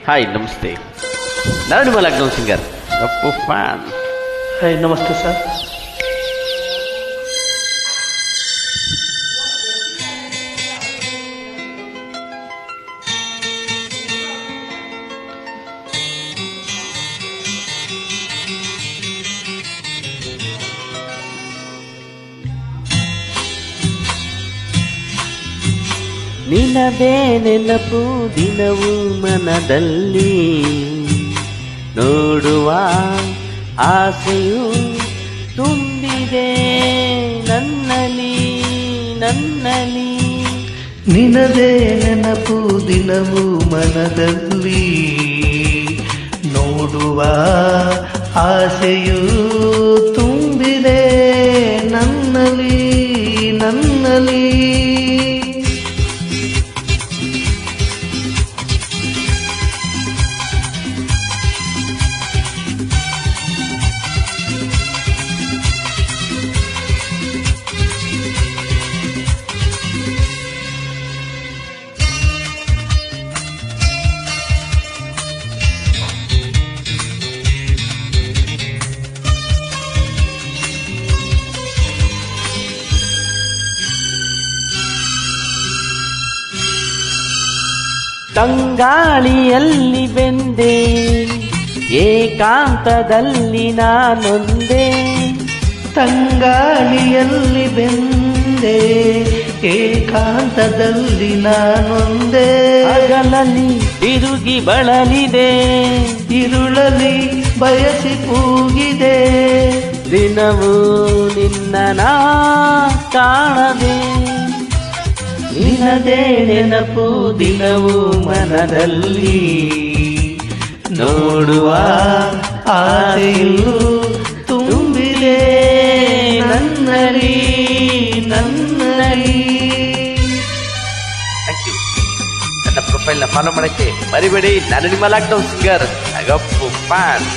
Hi ನಮಸ್ತೆ, ನಾನು ನಿಮ್ಮ lockdown singer Appu fan. Hi ನಮಸ್ತೆ ಸರ್. ನಿನದೇ ನೆನಪು ದಿನವೂ ಮನದಲ್ಲಿ, ನೋಡುವ ಆಸೆಯು ತುಂಬಿದೆ ನನ್ನಲ್ಲಿ ನನ್ನಲ್ಲಿ. ನಿನದೇ ನೆನಪು ದಿನವೂ ಮನದಲ್ಲಿ, ನೋಡುವ ಆಸೆಯು ತುಂಬಿದೆ ನನ್ನಲ್ಲಿ ನನ್ನಲ್ಲಿ. ತಂಗಾಳಿಯಲ್ಲಿ ಬೆಂದೆ, ಏಕಾಂತದಲ್ಲಿ ನಾನೊಂದೇ. ತಂಗಾಳಿಯಲ್ಲಿ ಬೆಂದೆ, ಏಕಾಂತದಲ್ಲಿ ನಾನೊಂದೇ. ಹಗಲಲ್ಲಿ ತಿರುಗಿ ಬಳಲಿದೆ, ഇരുളಲಿ ಬಯಸಿ ಕೂಗಿದೆ. ದಿನವೂ ನಿನ್ನ ನಾ ಕಾಣದೆ, ನಿನದೇ ನೆನಪು ದಿನವೂ ಮನದಲ್ಲಿ, ನೋಡುವ ಆಸೆಯು ತುಂಬಿದೆ ನನ್ನಲ್ಲಿ ನನ್ನಲ್ಲಿ. Thank you. ನನ್ನ ಪ್ರೊಫೈಲ್ನ ಫಾಲೋ ಮಾಡಕ್ಕೆ ಮರಿಬೇಡಿ. ನಾನು ನಿಮ್ಮ ಲಾಕ್ಡೌನ್ ಸಿಂಗರ್ ಅಪ್ಪು ಫ್ಯಾನ್.